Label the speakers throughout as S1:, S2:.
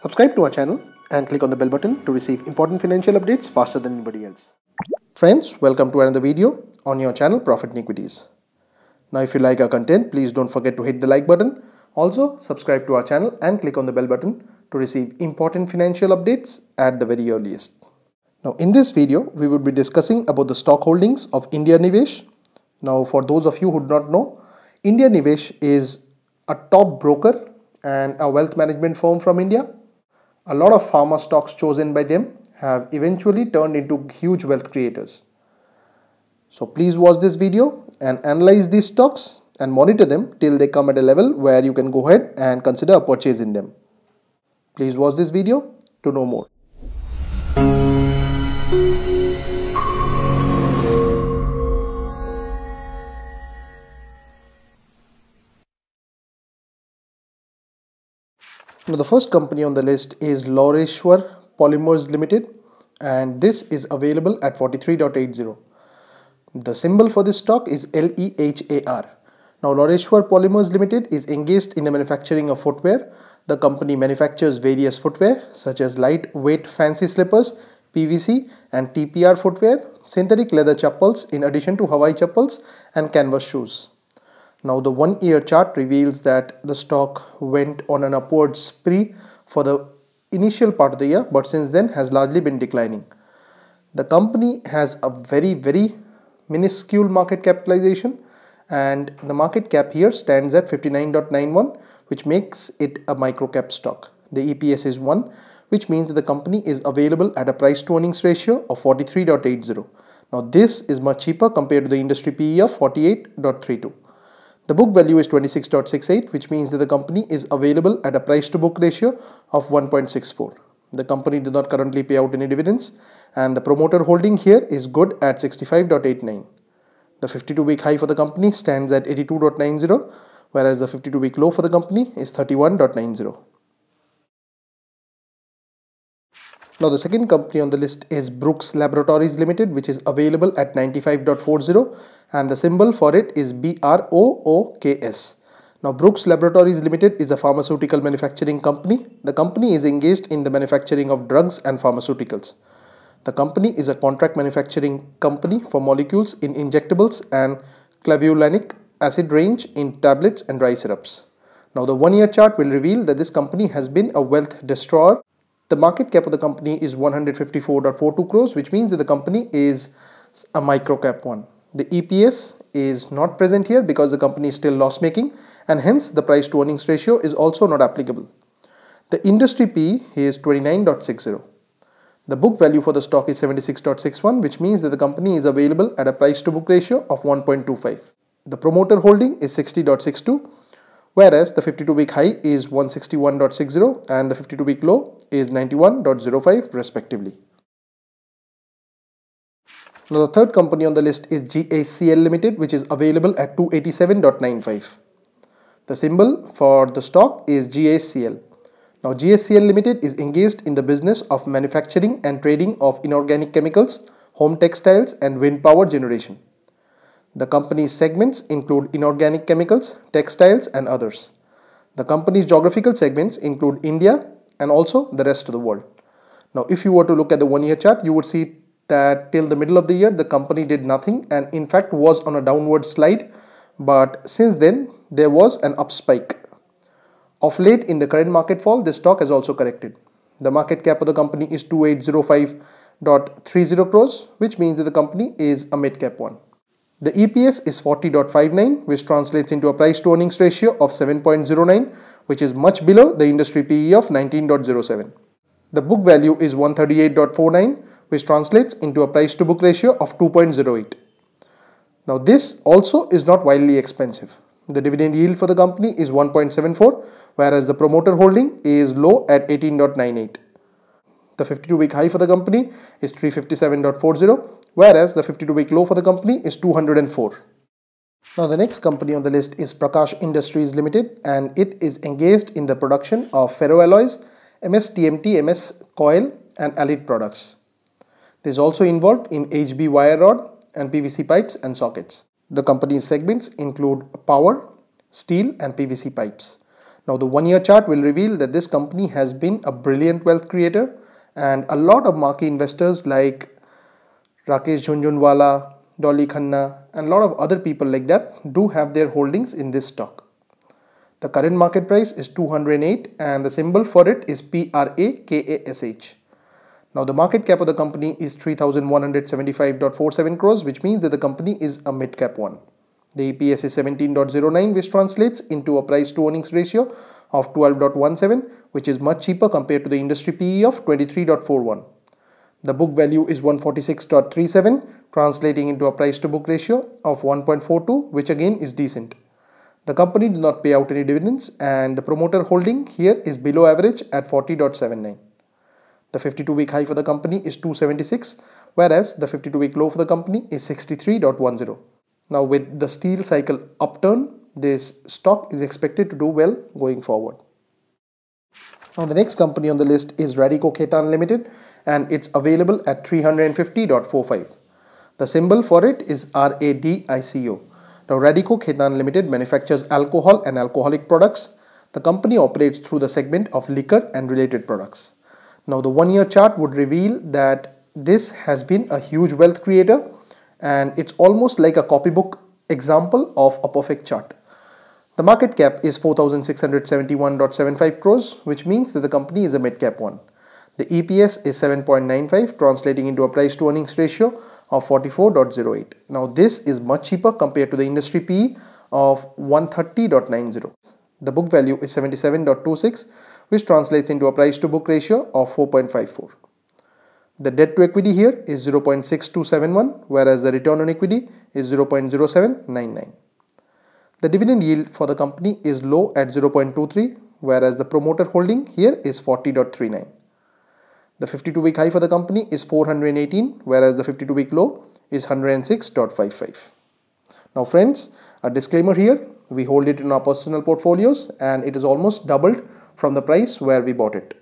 S1: Subscribe to our channel and click on the bell button to receive important financial updates faster than anybody else. Friends, welcome to another video on your channel Profit and Equities. Now if you like our content, please don't forget to hit the like button. Also subscribe to our channel and click on the bell button to receive important financial updates at the very earliest. Now in this video, we will be discussing about the stock holdings of India Nivesh. Now for those of you who do not know, India Nivesh is a top broker and a wealth management firm from India. A lot of pharma stocks chosen by them have eventually turned into huge wealth creators. So please watch this video and analyze these stocks and monitor them till they come at a level where you can go ahead and consider a purchase in them. Please watch this video to know more. Now the first company on the list is Laureshwar Polymers Limited, and this is available at 43.80. The symbol for this stock is LEHAR. Now Laureshwar Polymers Limited is engaged in the manufacturing of footwear. The company manufactures various footwear such as lightweight fancy slippers, PVC and TPR footwear, synthetic leather chappals in addition to Hawaii chappals and canvas shoes. Now the 1 year chart reveals that the stock went on an upward spree for the initial part of the year, but since then has largely been declining. The company has a very minuscule market capitalization, and the market cap here stands at 59.91, which makes it a micro cap stock. The EPS is 1, which means that the company is available at a price to earnings ratio of 43.80. Now this is much cheaper compared to the industry PE of 48.32. The book value is 26.68, which means that the company is available at a price to book ratio of 1.64. The company does not currently pay out any dividends, and the promoter holding here is good at 65.89. The 52-week high for the company stands at 82.90, whereas the 52-week low for the company is 31.90. Now the second company on the list is Brooks Laboratories Limited, which is available at 95.40, and the symbol for it is BROOKS. Now Brooks Laboratories Limited is a pharmaceutical manufacturing company. The company is engaged in the manufacturing of drugs and pharmaceuticals. The company is a contract manufacturing company for molecules in injectables and clavulanic acid range in tablets and dry syrups. Now the 1 year chart will reveal that this company has been a wealth destroyer. The market cap of the company is 154.42 crores, which means that the company is a micro cap one. The EPS is not present here because the company is still loss making, and hence the price to earnings ratio is also not applicable. The industry PE is 29.60. The book value for the stock is 76.61, which means that the company is available at a price to book ratio of 1.25. The promoter holding is 60.62. Whereas the 52-week high is 161.60 and the 52-week low is 91.05 respectively. Now the third company on the list is GACL Limited, which is available at 287.95. The symbol for the stock is GACL. Now GACL Limited is engaged in the business of manufacturing and trading of inorganic chemicals, home textiles and wind power generation. The company's segments include inorganic chemicals, textiles and others. The company's geographical segments include India and also the rest of the world. Now if you were to look at the 1 year chart, you would see that till the middle of the year the company did nothing and in fact was on a downward slide, but since then there was an up spike. Of late in the current market fall, the stock has also corrected. The market cap of the company is 2805.30 crores, which means that the company is a mid cap one. The EPS is 40.59, which translates into a price to earnings ratio of 7.09, which is much below the industry PE of 19.07. The book value is 138.49, which translates into a price to book ratio of 2.08. Now this also is not wildly expensive. The dividend yield for the company is 1.74, whereas the promoter holding is low at 18.98. The 52-week high for the company is 357.40, whereas the 52-week low for the company is 204. Now the next company on the list is PRAKASH Industries Limited, and it is engaged in the production of ferroalloys, MS TMT, MS coil and allied products. It is also involved in HB wire rod and PVC pipes and sockets. The company's segments include power, steel and PVC pipes. Now the 1 year chart will reveal that this company has been a brilliant wealth creator, and a lot of marquee investors like Rakesh Jhunjhunwala, Dolly Khanna and a lot of other people like that do have their holdings in this stock. The current market price is 208 and the symbol for it is PRAKASH. Now the market cap of the company is 3175.47 crores, which means that the company is a mid-cap one. The EPS is 17.09, which translates into a price to earnings ratio of 12.17, which is much cheaper compared to the industry PE of 23.41. The book value is 146.37, translating into a price to book ratio of 1.42, which again is decent. The company did not pay out any dividends and the promoter holding here is below average at 40.79. The 52-week high for the company is 276, whereas the 52-week low for the company is 63.10. Now with the steel cycle upturn, this stock is expected to do well going forward. Now the next company on the list is RADICO Limited and it's available at 350.45. The symbol for it is RADICO. Now RADICO Limited manufactures alcohol and alcoholic products. The company operates through the segment of liquor and related products. Now the 1 year chart would reveal that this has been a huge wealth creator and it's almost like a copybook example of a perfect chart. The market cap is 4,671.75 crores, which means that the company is a mid-cap one. The EPS is 7.95, translating into a price to earnings ratio of 44.08. Now this is much cheaper compared to the industry PE of 130.90. The book value is 77.26, which translates into a price to book ratio of 4.54. The debt to equity here is 0.6271, whereas the return on equity is 0.0799. The dividend yield for the company is low at 0.23, whereas the promoter holding here is 40.39. The 52-week high for the company is 418, whereas the 52-week low is 106.55. Now friends, a disclaimer here, we hold it in our personal portfolios and it is almost doubled from the price where we bought it.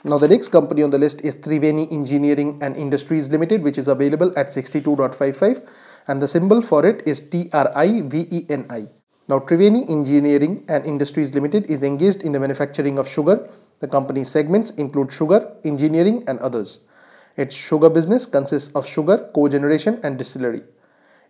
S1: Now the next company on the list is TRIVENI Engineering and Industries Limited, which is available at 62.55 and the symbol for it is TRIVENI. Now TRIVENI Engineering and Industries Limited is engaged in the manufacturing of sugar. The company's segments include sugar, engineering and others. Its sugar business consists of sugar, cogeneration and distillery.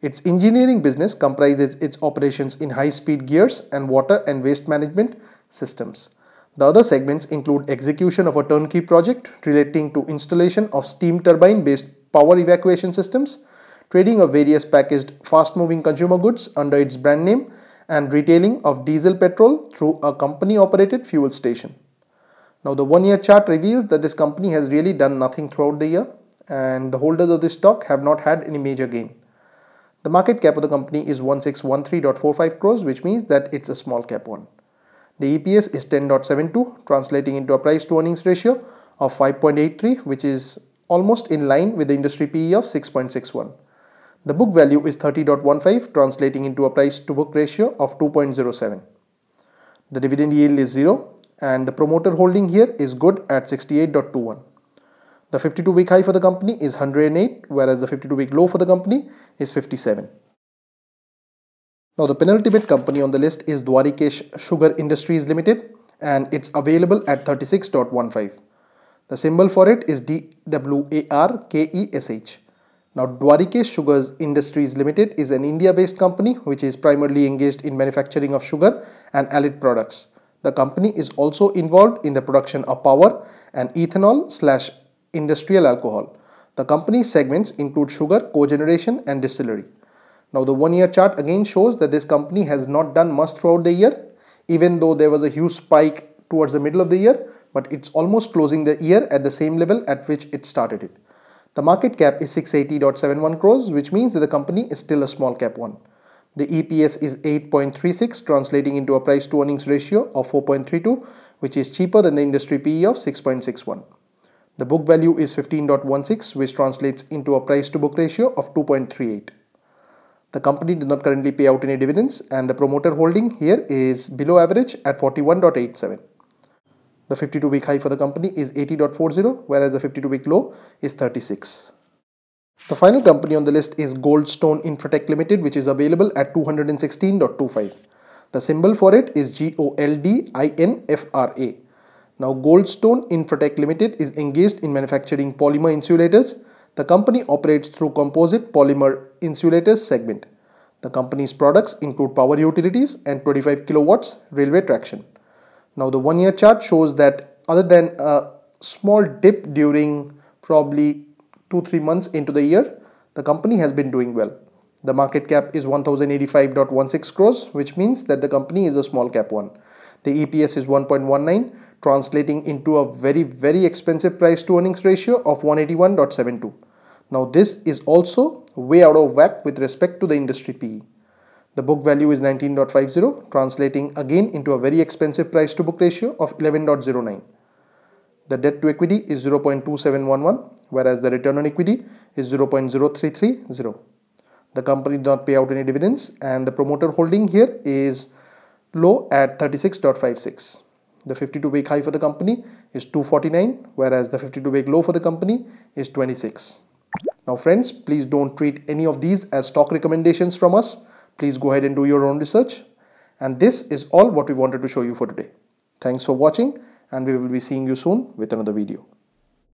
S1: Its engineering business comprises its operations in high-speed gears and water and waste management systems. The other segments include execution of a turnkey project relating to installation of steam turbine-based power evacuation systems, trading of various packaged fast-moving consumer goods under its brand name, and retailing of diesel petrol through a company-operated fuel station. Now the 1 year chart reveals that this company has really done nothing throughout the year and the holders of this stock have not had any major gain. The market cap of the company is 1613.45 crores, which means that it's a small cap one. The EPS is 10.72, translating into a price to earnings ratio of 5.83, which is almost in line with the industry PE of 6.61. The book value is 30.15, translating into a price to book ratio of 2.07. The dividend yield is 0 and the promoter holding here is good at 68.21. The 52-week high for the company is 108, whereas the 52-week low for the company is 57. Now the penultimate company on the list is DWARKESH Sugar Industries Limited and it's available at 36.15. The symbol for it is DWARKESH. Now DWARKESH Sugar Industries Limited is an India-based company which is primarily engaged in manufacturing of sugar and allied products. The company is also involved in the production of power and ethanol/industrial alcohol. The company's segments include sugar, cogeneration and distillery. Now the 1 year chart again shows that this company has not done much throughout the year, even though there was a huge spike towards the middle of the year, but it's almost closing the year at the same level at which it started it. The market cap is 680.71 crores, which means that the company is still a small cap one. The EPS is 8.36, translating into a price to earnings ratio of 4.32, which is cheaper than the industry PE of 6.61. The book value is 15.16, which translates into a price to book ratio of 2.38. The company did not currently pay out any dividends and the promoter holding here is below average at 41.87. The 52-week high for the company is 80.40, whereas the 52-week low is 36. The final company on the list is Goldstone Infratech Limited, which is available at 216.25. The symbol for it is GOLDINFRA. Now, Goldstone Infratech Limited is engaged in manufacturing polymer insulators. The company operates through composite polymer insulators segment. The company's products include power utilities and 25 kilowatts railway traction. Now, the 1 year chart shows that other than a small dip during probably 2-3 months into the year, the company has been doing well. The market cap is 1085.16 crores, which means that the company is a small cap one. The EPS is 1.19, translating into a very expensive price to earnings ratio of 181.72. Now, this is also way out of whack with respect to the industry PE. The book value is 19.50, translating again into a very expensive price to book ratio of 11.09. The debt to equity is 0.2711, whereas the return on equity is 0.0330. The company did not pay out any dividends, and the promoter holding here is low at 36.56. The 52-week high for the company is 249, whereas the 52-week low for the company is 26. Now friends, please don't treat any of these as stock recommendations from us. Please go ahead and do your own research. And this is all what we wanted to show you for today. Thanks for watching, and we will be seeing you soon with another video.